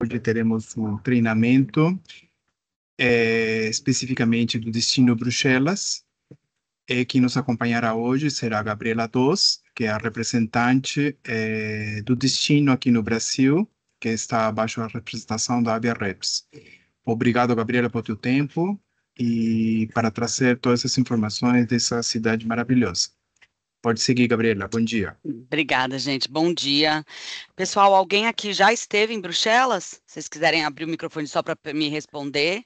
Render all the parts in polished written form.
Hoje teremos um treinamento especificamente do Destino Bruxelas. E quem nos acompanhará hoje será a Gabriela Dos, que é a representante do Destino aqui no Brasil, que está abaixo da representação da Avia Reps. Obrigado, Gabriela, por teu tempo e para trazer todas essas informações dessa cidade maravilhosa. Pode seguir, Gabriela. Bom dia. Obrigada, gente. Bom dia. Pessoal, alguém aqui já esteve em Bruxelas? Se vocês quiserem abrir o microfone só para me responder.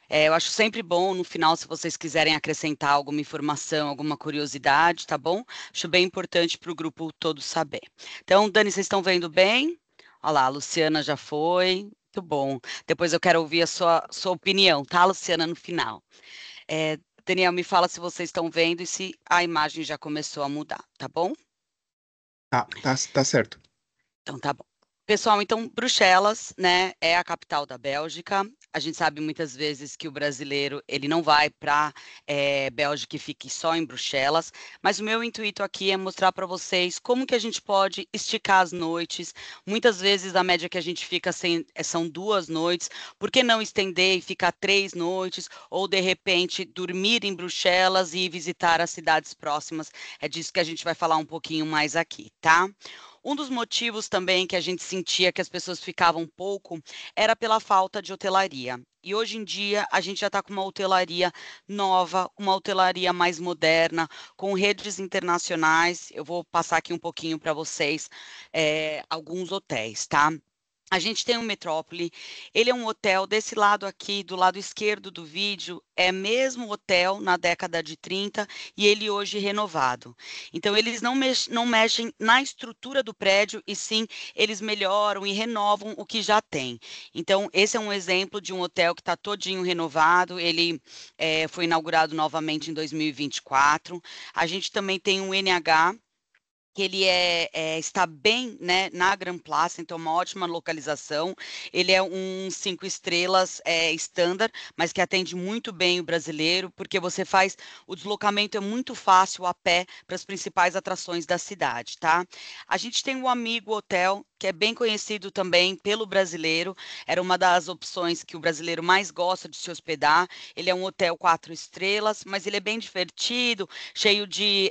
Eu acho sempre bom, no final, se vocês quiserem acrescentar alguma informação, alguma curiosidade, tá bom? Acho bem importante para o grupo todo saber. Então, Dani, vocês estão vendo bem? Olha lá, a Luciana já foi. Muito bom. Depois eu quero ouvir a sua opinião, tá, Luciana, no final. É, Daniel, me fala se vocês estão vendo e se a imagem já começou a mudar, tá bom? Tá certo. Então tá bom. Pessoal, então Bruxelas, né, é a capital da Bélgica. A gente sabe muitas vezes que o brasileiro ele não vai para Bélgica e fique só em Bruxelas, mas o meu intuito aqui é mostrar para vocês como que a gente pode esticar as noites. Muitas vezes a média que a gente fica são 2 noites. Por que não estender e ficar 3 noites? Ou de repente dormir em Bruxelas e visitar as cidades próximas? É disso que a gente vai falar um pouquinho mais aqui, tá? Um dos motivos também que a gente sentia que as pessoas ficavam pouco era pela falta de hotelaria. E hoje em dia a gente já está com uma hotelaria nova, uma hotelaria mais moderna, com redes internacionais. Eu vou passar aqui um pouquinho para vocês alguns hotéis, tá? A gente tem um Metrópole, ele é um hotel desse lado aqui, do lado esquerdo do vídeo, é mesmo hotel na década de 30 e ele hoje renovado. Então, eles não mexem na estrutura do prédio e sim, eles melhoram e renovam o que já tem. Então, esse é um exemplo de um hotel que está todinho renovado, ele foi inaugurado novamente em 2024. A gente também tem um NH, que ele está bem, né, na Grand Place, então uma ótima localização. Ele é um 5 estrelas standard, mas que atende muito bem o brasileiro, porque o deslocamento é muito fácil a pé para as principais atrações da cidade, tá? A gente tem o Amigo Hotel, que é bem conhecido também pelo brasileiro, era uma das opções que o brasileiro mais gosta de se hospedar. Ele é um hotel 4 estrelas, mas ele é bem divertido, cheio de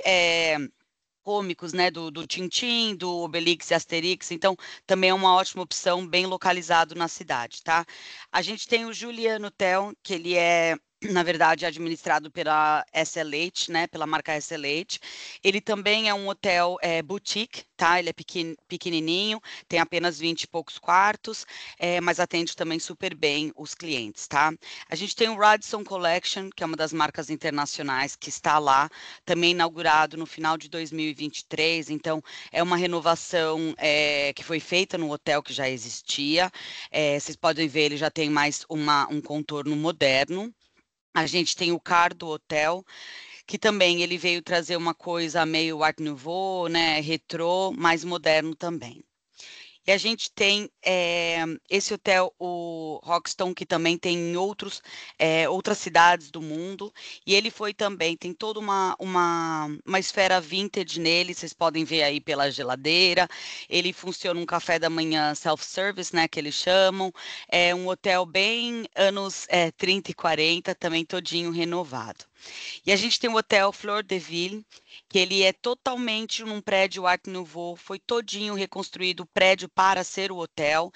cômicos, né, do Tintim, do Obelix e Asterix, então também é uma ótima opção, bem localizado na cidade, tá? A gente tem o Juliano Hotel, que ele é, na verdade, administrado pela SLH, né, pela marca SLH. Ele também é um hotel boutique, tá? Ele é pequenininho, tem apenas 20 e poucos quartos, mas atende também super bem os clientes, tá? A gente tem o Radisson Collection, que é uma das marcas internacionais que está lá, também inaugurado no final de 2023, então é uma renovação que foi feita no hotel que já existia. Vocês podem ver, ele já tem mais um contorno moderno. A gente tem o Cardo Hotel, que também ele veio trazer uma coisa meio Art Nouveau, né, retrô, mais moderno também. E a gente tem esse hotel, o Rockstone, que também tem em outras cidades do mundo. E ele foi também, tem toda uma esfera vintage nele, vocês podem ver aí pela geladeira. Ele funciona um café da manhã self-service, né, que eles chamam. É um hotel bem anos 30 e 40, também todinho renovado. E a gente tem o Hotel Fleur de Ville, que ele é totalmente num prédio Art Nouveau, foi todinho reconstruído o prédio para ser o hotel.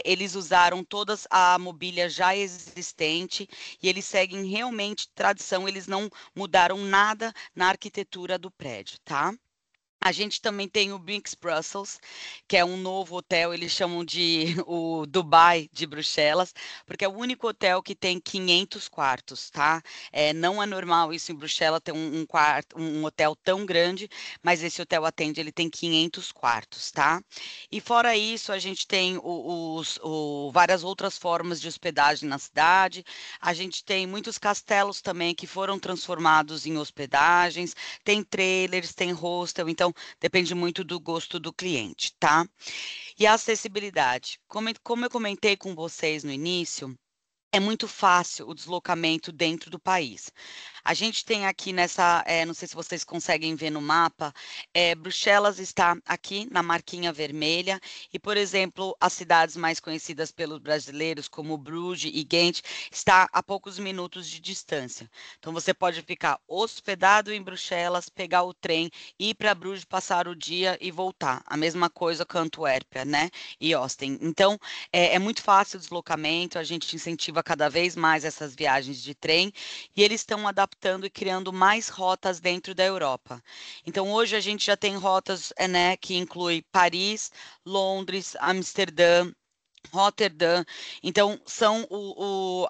Eles usaram toda a mobília já existente e eles seguem realmente tradição, eles não mudaram nada na arquitetura do prédio, tá? A gente também tem o Binks Brussels, que é um novo hotel, eles chamam de o Dubai de Bruxelas, porque é o único hotel que tem 500 quartos, tá? Não é normal isso em Bruxelas ter um hotel tão grande, mas esse hotel atende, ele tem 500 quartos, tá? E fora isso, a gente tem várias outras formas de hospedagem na cidade, a gente tem muitos castelos também que foram transformados em hospedagens, tem trailers, tem hostel, então depende muito do gosto do cliente, tá? E a acessibilidade. Como eu comentei com vocês no início, é muito fácil o deslocamento dentro do país. A gente tem aqui não sei se vocês conseguem ver no mapa, Bruxelas está aqui na marquinha vermelha e, por exemplo, as cidades mais conhecidas pelos brasileiros, como Bruges e Ghent, está a poucos minutos de distância. Então, você pode ficar hospedado em Bruxelas, pegar o trem, ir para Bruges, passar o dia e voltar. A mesma coisa com Antuérpia, né? E Ostend. Então, é muito fácil o deslocamento, a gente incentiva cada vez mais essas viagens de trem e eles estão adaptando e criando mais rotas dentro da Europa. Então, hoje a gente já tem rotas, né, que inclui Paris, Londres, Amsterdã, Roterdã, então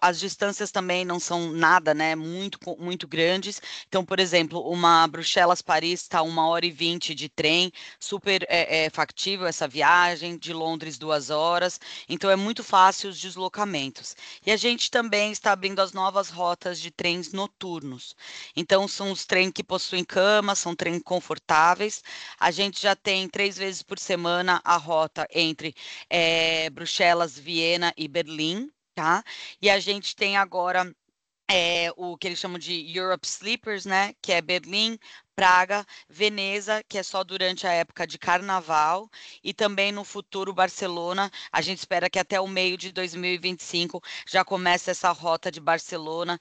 as distâncias também não são nada, né? Muito grandes. Então, por exemplo, uma Bruxelas-Paris está 1h20 de trem, super factível essa viagem, de Londres 2 horas. Então, é muito fácil os deslocamentos. E a gente também está abrindo as novas rotas de trens noturnos. Então, são os trens que possuem cama, são trens confortáveis. A gente já tem 3 vezes por semana a rota entre Bruxelas, Viena e Berlim, tá? E a gente tem agora o que eles chamam de Europe Sleepers, né? Que é Berlim, Praga, Veneza, que é só durante a época de carnaval, e também no futuro Barcelona. A gente espera que até o meio de 2025 já comece essa rota de Barcelona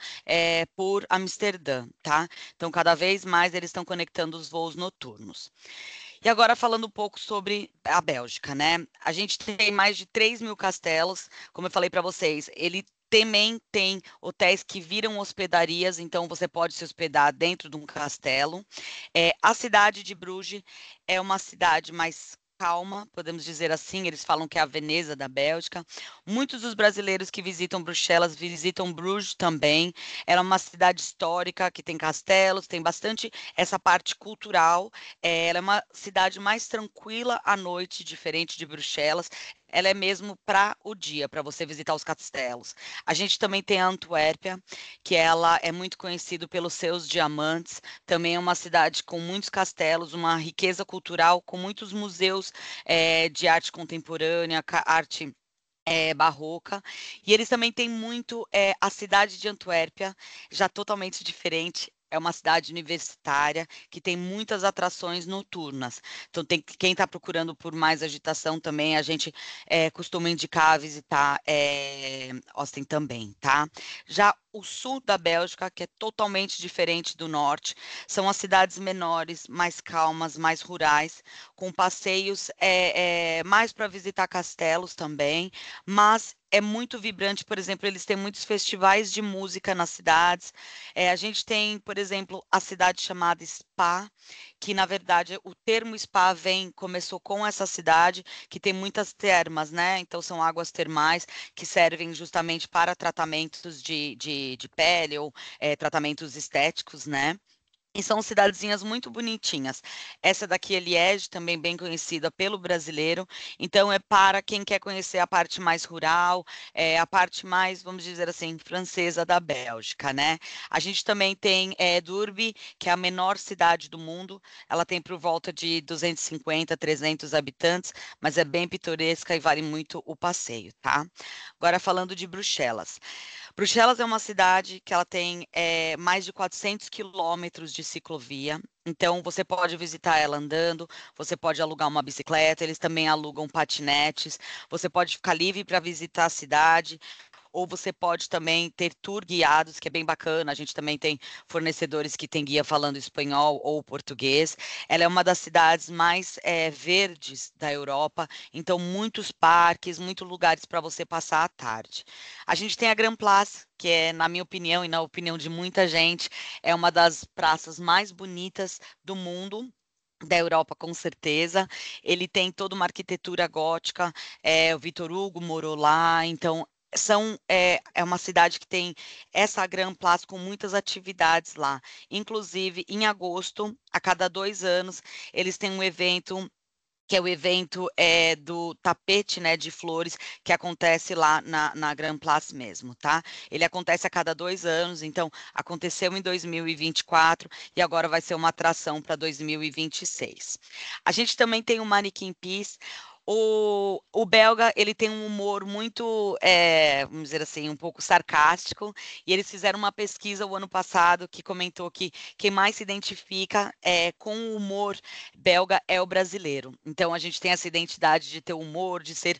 por Amsterdã, tá? Então, cada vez mais eles estão conectando os voos noturnos. E agora falando um pouco sobre a Bélgica, né? A gente tem mais de 3.000 castelos, como eu falei para vocês, ele também tem hotéis que viram hospedarias, então você pode se hospedar dentro de um castelo. A cidade de Bruges é uma cidade mais calma, podemos dizer assim, eles falam que é a Veneza da Bélgica. Muitos dos brasileiros que visitam Bruxelas visitam Bruges também. Ela é uma cidade histórica que tem castelos, tem bastante essa parte cultural. Ela é uma cidade mais tranquila à noite, diferente de Bruxelas. Ela é mesmo para o dia, para você visitar os castelos. A gente também tem a Antuérpia, que ela é muito conhecida pelos seus diamantes. Também é uma cidade com muitos castelos, uma riqueza cultural, com muitos museus de arte contemporânea, arte barroca, e eles também têm muito a cidade de Antuérpia, já totalmente diferente. É uma cidade universitária que tem muitas atrações noturnas. Então, quem está procurando por mais agitação também, a gente costuma indicar visitar Austin também, tá? Já o sul da Bélgica, que é totalmente diferente do norte, são as cidades menores, mais calmas, mais rurais, com passeios mais para visitar castelos também, mas é muito vibrante, por exemplo, eles têm muitos festivais de música nas cidades. A gente tem, por exemplo, a cidade chamada Spa, que na verdade o termo spa começou com essa cidade, que tem muitas termas, né? Então são águas termais que servem justamente para tratamentos de pele ou tratamentos estéticos, né? E são cidadezinhas muito bonitinhas. Essa daqui é Liege, também bem conhecida pelo brasileiro. Então, é para quem quer conhecer a parte mais rural, a parte mais, vamos dizer assim, francesa da Bélgica, né? A gente também tem Durbe, que é a menor cidade do mundo. Ela tem por volta de 250, 300 habitantes, mas é bem pitoresca e vale muito o passeio, tá? Agora, falando de Bruxelas. Bruxelas é uma cidade que ela tem mais de 400 quilômetros de ciclovia. Então, você pode visitar ela andando, você pode alugar uma bicicleta, eles também alugam patinetes, você pode ficar livre para visitar a cidade, ou você pode também ter tour guiados, que é bem bacana. A gente também tem fornecedores que têm guia falando espanhol ou português. Ela é uma das cidades mais verdes da Europa, então muitos parques, muitos lugares para você passar a tarde. A gente tem a Grand Place, que é, na minha opinião e na opinião de muita gente, é uma das praças mais bonitas do mundo. Da Europa, com certeza. Ele tem toda uma arquitetura gótica. O Vitor Hugo morou lá, então é uma cidade que tem essa Grand Place com muitas atividades lá. Inclusive, em agosto, a cada 2 anos, eles têm um evento que é o evento do tapete, né, de flores, que acontece lá na Grand Place mesmo, tá? Ele acontece a cada 2 anos, então aconteceu em 2024 e agora vai ser uma atração para 2026. A gente também tem o Manequim Peace. O belga, ele tem um humor muito, vamos dizer assim, um pouco sarcástico, e eles fizeram uma pesquisa o ano passado que comentou que quem mais se identifica com o humor belga é o brasileiro. Então, a gente tem essa identidade de ter humor, de ser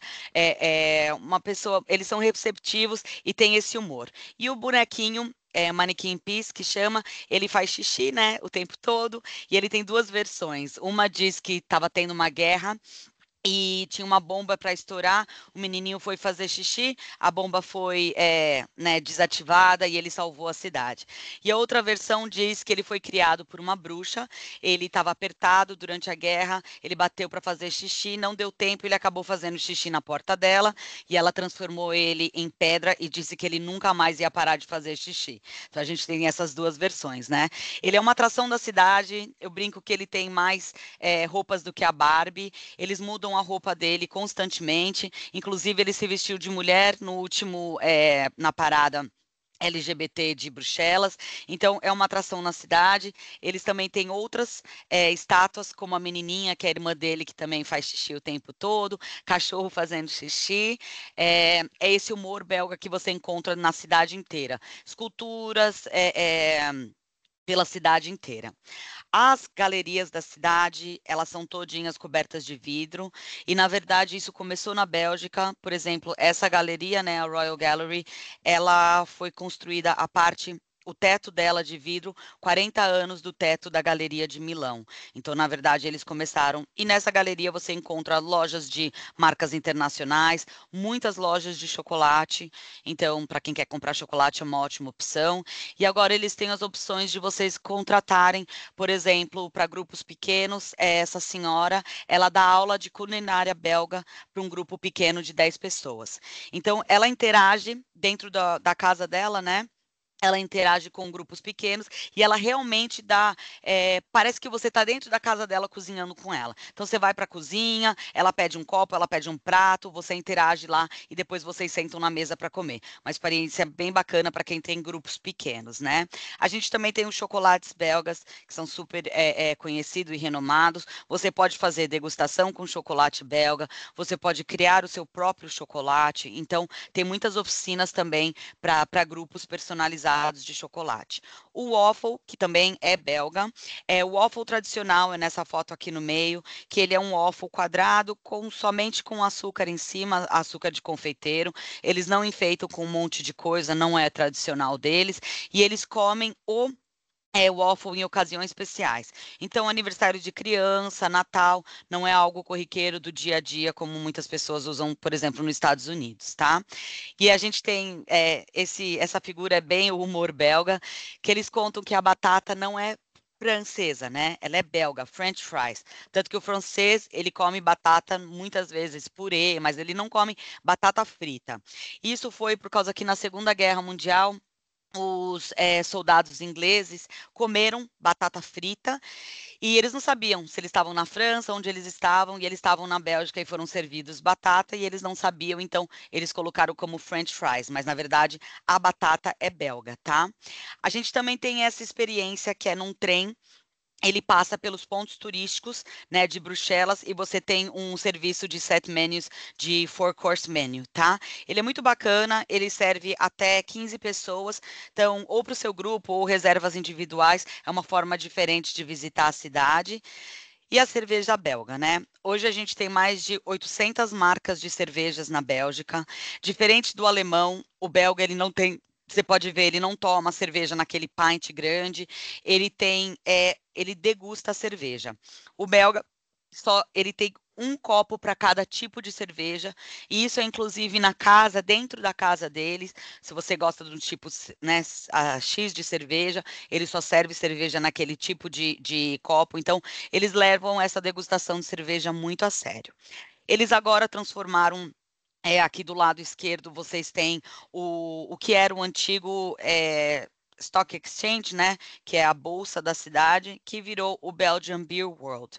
uma pessoa, eles são receptivos e têm esse humor. E o bonequinho, Manequim Peace, que chama, ele faz xixi, né, o tempo todo, e ele tem duas versões. Uma diz que estava tendo uma guerra e tinha uma bomba para estourar, o menininho foi fazer xixi, a bomba foi né, desativada e ele salvou a cidade. E a outra versão diz que ele foi criado por uma bruxa, ele estava apertado durante a guerra, ele bateu para fazer xixi, não deu tempo, ele acabou fazendo xixi na porta dela, e ela transformou ele em pedra e disse que ele nunca mais ia parar de fazer xixi. Então a gente tem essas duas versões, né? Ele é uma atração da cidade, eu brinco que ele tem mais roupas do que a Barbie, eles mudam a roupa dele constantemente. Inclusive, ele se vestiu de mulher no último, na parada LGBT de Bruxelas, então é uma atração na cidade. Eles também têm outras estátuas, como a menininha, que é a irmã dele, que também faz xixi o tempo todo, cachorro fazendo xixi. É esse humor belga que você encontra na cidade inteira. Esculturas, pela cidade inteira. As galerias da cidade, elas são todinhas cobertas de vidro, e na verdade isso começou na Bélgica. Por exemplo, essa galeria, né, a Royal Gallery, ela foi construída a parte, o teto dela de vidro, 40 anos do teto da Galeria de Milão. Então, na verdade, eles começaram. E nessa galeria você encontra lojas de marcas internacionais, muitas lojas de chocolate. Então, para quem quer comprar chocolate, é uma ótima opção. E agora eles têm as opções de vocês contratarem, por exemplo, para grupos pequenos. Essa senhora, ela dá aula de culinária belga para um grupo pequeno de 10 pessoas. Então, ela interage dentro da casa dela, né? Ela interage com grupos pequenos e ela realmente dá. Parece que você está dentro da casa dela cozinhando com ela. Então você vai para a cozinha, ela pede um copo, ela pede um prato, você interage lá e depois vocês sentam na mesa para comer. Uma experiência bem bacana para quem tem grupos pequenos, né? A gente também tem os chocolates belgas, que são super conhecidos e renomados. Você pode fazer degustação com chocolate belga, você pode criar o seu próprio chocolate. Então, tem muitas oficinas também para grupos personalizados de chocolate. O waffle, que também é belga, o waffle tradicional, é nessa foto aqui no meio, que ele é um waffle quadrado somente com açúcar em cima, açúcar de confeiteiro. Eles não enfeitam com um monte de coisa, não é tradicional deles, e eles comem o waffle em ocasiões especiais. Então, aniversário de criança, Natal, não é algo corriqueiro do dia a dia, como muitas pessoas usam, por exemplo, nos Estados Unidos, tá? E a gente tem essa figura é bem o humor belga, que eles contam que a batata não é francesa, né? Ela é belga, French fries. Tanto que o francês, ele come batata muitas vezes purê, mas ele não come batata frita. Isso foi por causa que na Segunda Guerra Mundial os soldados ingleses comeram batata frita e eles não sabiam se eles estavam na França, onde eles estavam, e eles estavam na Bélgica e foram servidos batata e eles não sabiam, então eles colocaram como French fries, mas na verdade a batata é belga, tá? A gente também tem essa experiência que é num trem. Ele passa pelos pontos turísticos, né, de Bruxelas e você tem um serviço de set menus de four course menu, tá? Ele é muito bacana, ele serve até 15 pessoas, então ou para o seu grupo ou reservas individuais, é uma forma diferente de visitar a cidade. E a cerveja belga, né? Hoje a gente tem mais de 800 marcas de cervejas na Bélgica. Diferente do alemão, o belga ele não tem, você pode ver, ele não toma cerveja naquele pint grande, ele tem, ele degusta a cerveja. O belga só ele tem um copo para cada tipo de cerveja, e isso é inclusive na casa, dentro da casa deles. Se você gosta de um tipo, né, X de cerveja, ele só serve cerveja naquele tipo de copo. Então, eles levam essa degustação de cerveja muito a sério. Eles agora transformaram. Aqui do lado esquerdo vocês têm o que era o antigo Stock Exchange, né? Que é a bolsa da cidade, que virou o Belgian Beer World.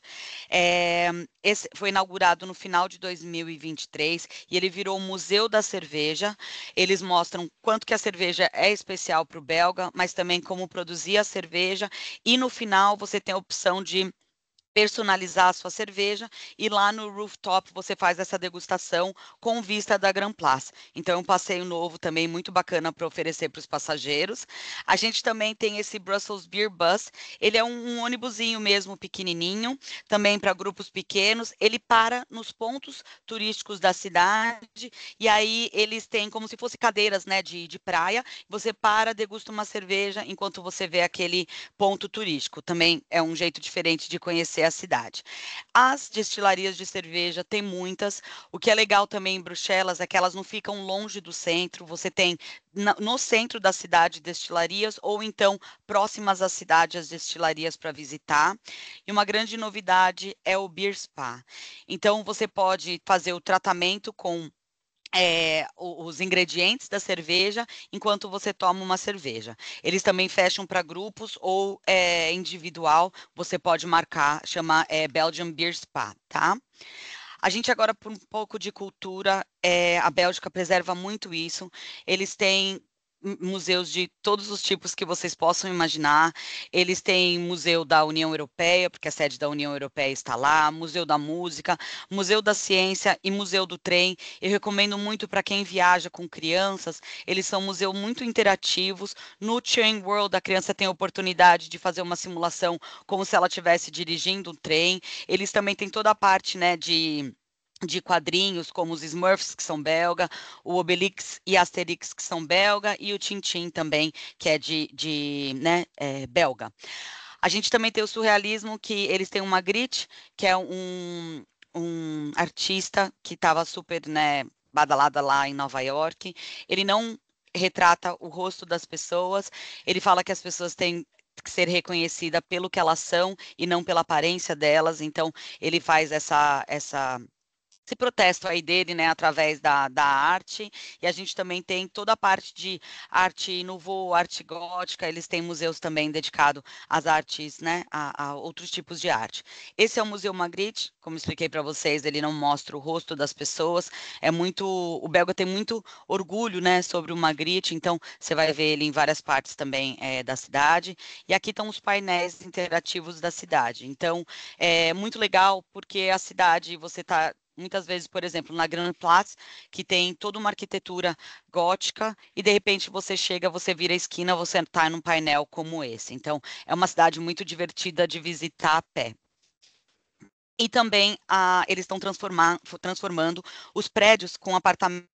Esse foi inaugurado no final de 2023 e ele virou o Museu da Cerveja. Eles mostram quanto que a cerveja é especial para o belga, mas também como produzir a cerveja. E no final você tem a opção de personalizar a sua cerveja e lá no rooftop você faz essa degustação com vista da Grand Place. Então é um passeio novo também muito bacana para oferecer para os passageiros. A gente também tem esse Brussels Beer Bus, ele é um ônibusinho mesmo pequenininho, também para grupos pequenos, ele para nos pontos turísticos da cidade e aí eles têm como se fosse cadeiras, né, de praia, você para, degusta uma cerveja enquanto você vê aquele ponto turístico. Também é um jeito diferente de conhecer a cidade. As destilarias de cerveja tem muitas. O que é legal também em Bruxelas é que elas não ficam longe do centro. Você tem no centro da cidade destilarias ou então próximas à cidade as destilarias para visitar. E uma grande novidade é o Beer Spa. Então você pode fazer o tratamento com os ingredientes da cerveja enquanto você toma uma cerveja. Eles também fecham para grupos ou individual, você pode marcar, chamar Belgian Beer Spa, tá? A gente agora, por um pouco de cultura, a Bélgica preserva muito isso. Eles têm museus de todos os tipos que vocês possam imaginar. Eles têm museu da União Europeia, porque a sede da União Europeia está lá, museu da música, museu da ciência e museu do trem. Eu recomendo muito para quem viaja com crianças. Eles são museus muito interativos. No Train World, a criança tem a oportunidade de fazer uma simulação como se ela estivesse dirigindo um trem. Eles também têm toda a parte, né, de quadrinhos, como os Smurfs, que são belga, o Obelix e Asterix, que são belga, e o Tintin também, que é né, belga. A gente também tem o surrealismo, que eles têm o Magritte, que é um artista que estava super, né, badalada lá em Nova York. Ele não retrata o rosto das pessoas, ele fala que as pessoas têm que ser reconhecida pelo que elas são e não pela aparência delas. Então, ele faz esse protesto aí dele, né, através da arte, e a gente também tem toda a parte de arte nouveau, arte gótica, eles têm museus também dedicados às artes, né, a outros tipos de arte. Esse é o Museu Magritte, como expliquei para vocês, ele não mostra o rosto das pessoas, o belga tem muito orgulho, né, sobre o Magritte, então você vai ver ele em várias partes também da cidade, e aqui estão os painéis interativos da cidade, então é muito legal porque a cidade, você está muitas vezes, por exemplo, na Grand Place, que tem toda uma arquitetura gótica, e de repente você chega, você vira a esquina, você está num painel como esse. Então, é uma cidade muito divertida de visitar a pé. E também eles estão transformando os prédios com apartamentos,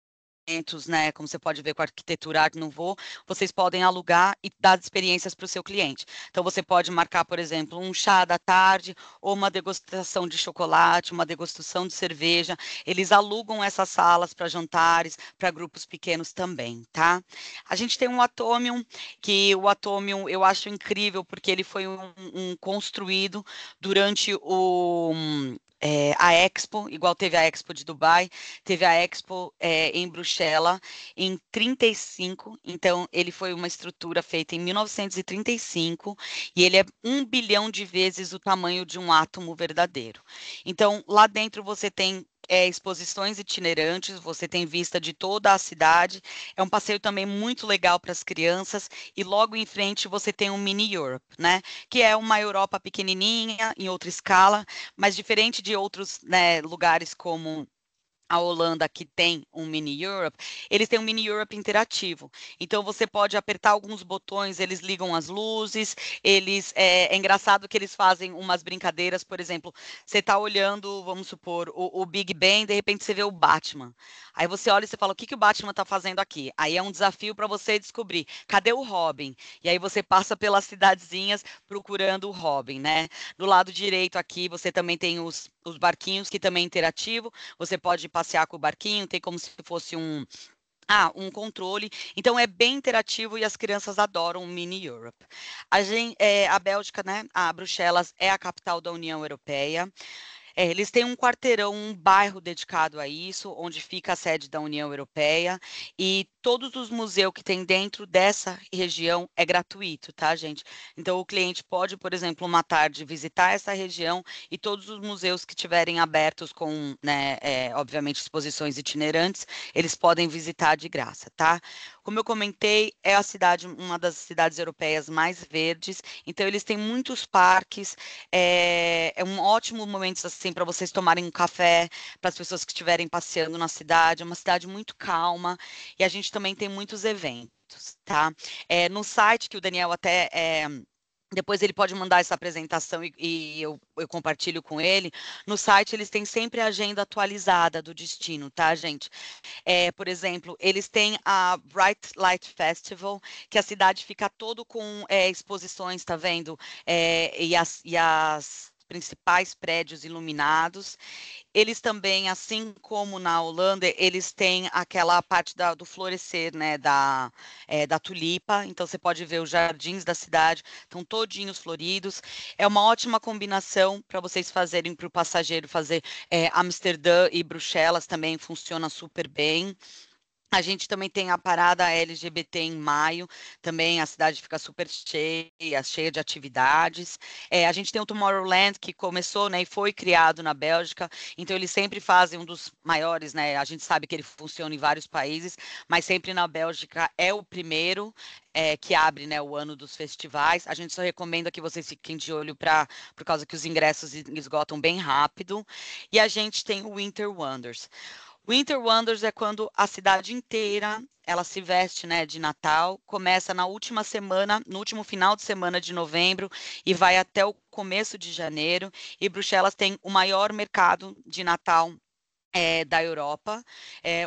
né, como você pode ver com a arquitetura Art Nouveau, vocês podem alugar e dar experiências para o seu cliente. Então, você pode marcar, por exemplo, um chá da tarde, ou uma degustação de chocolate, uma degustação de cerveja. Eles alugam essas salas para jantares, para grupos pequenos também, tá? A gente tem um Atomium, que o Atomium eu acho incrível, porque ele foi um construído durante a Expo, igual teve a Expo de Dubai, teve a Expo em Bruxelas em 35, então ele foi uma estrutura feita em 1935 e ele é 1 bilhão de vezes o tamanho de um átomo verdadeiro. Então, lá dentro você tem exposições itinerantes, você tem vista de toda a cidade, é um passeio também muito legal para as crianças, e logo em frente você tem um Mini Europe, né, que é uma Europa pequenininha, em outra escala, mas diferente de outros, né, lugares como a Holanda, que tem um Mini Europe, eles têm um Mini Europe interativo. Então você pode apertar alguns botões, eles ligam as luzes, é engraçado que eles fazem umas brincadeiras, por exemplo, você está olhando, vamos supor, o Big Ben, de repente você vê o Batman. Aí você olha e você fala, o que o Batman está fazendo aqui? Aí é um desafio para você descobrir, cadê o Robin? E aí você passa pelas cidadezinhas procurando o Robin, né? Do lado direito aqui você também tem os barquinhos, que também é interativo, você pode passear com o barquinho, tem como se fosse um controle. Então é bem interativo e as crianças adoram o Mini Europe. A Bélgica, né, a Bruxelas é a capital da União Europeia. Eles têm um quarteirão, um bairro dedicado a isso, onde fica a sede da União Europeia, e todos os museus que tem dentro dessa região é gratuito, tá, gente? Então, o cliente pode, por exemplo, uma tarde visitar essa região e todos os museus que tiverem abertos com, né, obviamente, exposições itinerantes, eles podem visitar de graça, tá? Como eu comentei, é a cidade, uma das cidades europeias mais verdes, então eles têm muitos parques, é um ótimo momento assim para vocês tomarem um café, para as pessoas que estiverem passeando na cidade, é uma cidade muito calma, e a gente também tem muitos eventos, tá? No site que o Daniel até depois ele pode mandar essa apresentação e eu compartilho com ele. No site eles têm sempre a agenda atualizada do destino, tá, gente? Por exemplo, eles têm a Bright Light Festival, que a cidade fica todo com exposições, tá vendo? E as principais prédios iluminados. Eles também, assim como na Holanda, eles têm aquela parte do florescer, né, da tulipa. Então, você pode ver os jardins da cidade, estão todinhos floridos. É uma ótima combinação para vocês fazerem para o passageiro fazer Amsterdã e Bruxelas também funciona super bem. A gente também tem a parada LGBT em maio, também a cidade fica super cheia, cheia de atividades. A gente tem o Tomorrowland, que começou, né, e foi criado na Bélgica, então eles sempre fazem um dos maiores, né, a gente sabe que ele funciona em vários países, mas sempre na Bélgica é o primeiro que abre, né, o ano dos festivais. A gente só recomenda que vocês fiquem de olho por causa que os ingressos esgotam bem rápido. E a gente tem o Winter Wonders. Winter Wonders é quando a cidade inteira ela se veste, né, de Natal, começa na última semana, no último final de semana de novembro e vai até o começo de janeiro. E Bruxelas tem o maior mercado de Natal da Europa.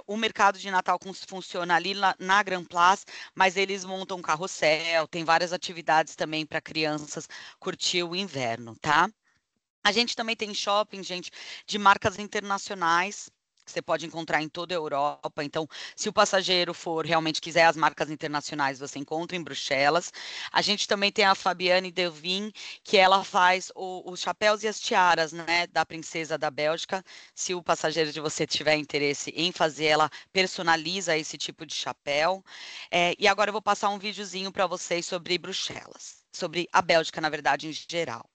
O mercado de Natal funciona ali na Grand Place, mas eles montam um carrossel, tem várias atividades também para crianças curtir o inverno, tá? A gente também tem shopping, gente, de marcas internacionais, que você pode encontrar em toda a Europa. Então, se o passageiro for realmente quiser as marcas internacionais, você encontra em Bruxelas. A gente também tem a Fabiane Delvin, que ela faz os chapéus e as tiaras, né, da princesa da Bélgica. Se o passageiro de você tiver interesse em fazer, ela personaliza esse tipo de chapéu. E agora eu vou passar um videozinho para vocês sobre Bruxelas, sobre a Bélgica, na verdade, em geral.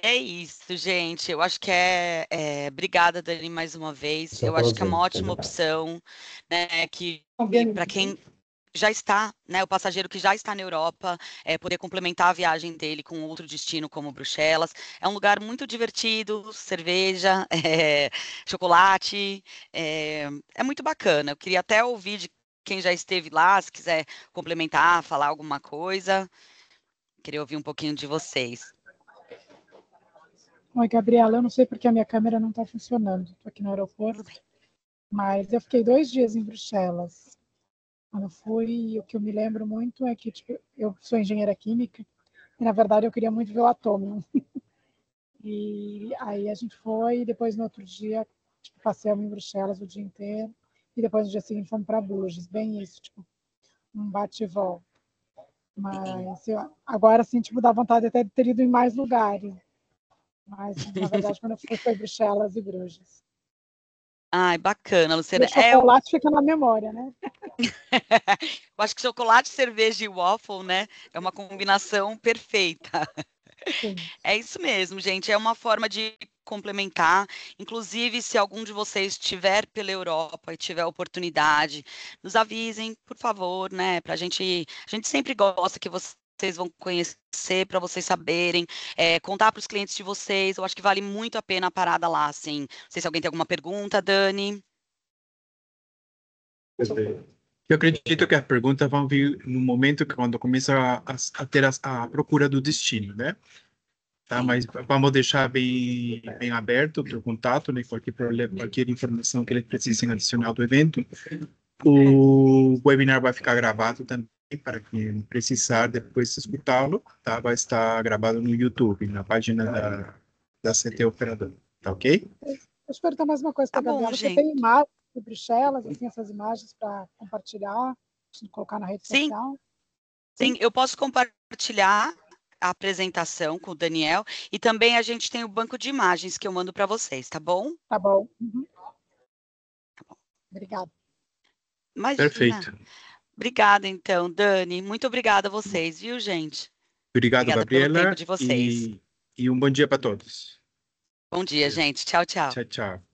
É isso, gente. Eu acho que obrigada, Dani, mais uma vez. Só Eu para acho que é uma gente, ótima combinado. opção, né? Que para quem já está, né? O passageiro que já está na Europa, poder complementar a viagem dele com outro destino como Bruxelas. É um lugar muito divertido, cerveja, chocolate, é muito bacana. Eu queria até ouvir de quem já esteve lá, se quiser complementar, falar alguma coisa. Queria ouvir um pouquinho de vocês. Oi, Gabriela, eu não sei porque a minha câmera não está funcionando. Estou aqui no aeroporto, mas eu fiquei 2 dias em Bruxelas. Quando eu fui, o que eu me lembro muito é que tipo, eu sou engenheira química e, na verdade, eu queria muito ver o Atômium. E aí a gente foi, e depois no outro dia, tipo, passeamos em Bruxelas o dia inteiro, e depois no dia seguinte fomos para Bruges, bem isso, tipo, um bate e volta. Mas agora, assim, tipo, dá vontade até de ter ido em mais lugares. Mas, na verdade, quando eu fui, foi Bruxelas e Bruges. Ai, bacana, E Luciana. o chocolate fica na memória, né? Eu acho que chocolate, cerveja e waffle, né? É uma combinação perfeita. Sim. É isso mesmo, gente. É uma forma de complementar. Inclusive, se algum de vocês estiver pela Europa e tiver oportunidade, nos avisem, por favor, né? Pra gente. A gente sempre gosta que vocês vão conhecer, para vocês saberem, contar para os clientes de vocês. Eu acho que vale muito a pena a parada lá, assim. Não sei se alguém tem alguma pergunta, Dani. Eu acredito que as perguntas vão vir no momento que quando começa a ter a procura do destino, né? Tá, Sim. mas vamos deixar bem aberto o contato, né? Qualquer problema, qualquer informação que eles precisem adicionar do evento. O webinar vai ficar gravado também para quem precisar depois escutá-lo, tá? Vai estar gravado no YouTube, na página da CT Operador, tá ok? Deixa eu perguntar mais uma coisa Tá para a bom, Gabriela. Você gente. tem imagens de Bruxelas, assim, essas imagens para compartilhar, colocar na rede Sim, social? sim, eu posso compartilhar a apresentação com o Daniel e também a gente tem o banco de imagens que eu mando para vocês, tá bom? Tá bom. Uhum. Obrigada. Imagina. Perfeito. Obrigada, então, Dani. Muito obrigada a vocês, viu, gente? Obrigado, Obrigada pelo tempo Gabriela, de vocês. e um bom dia para todos. Bom dia, gente. Tchau, tchau. Tchau, tchau.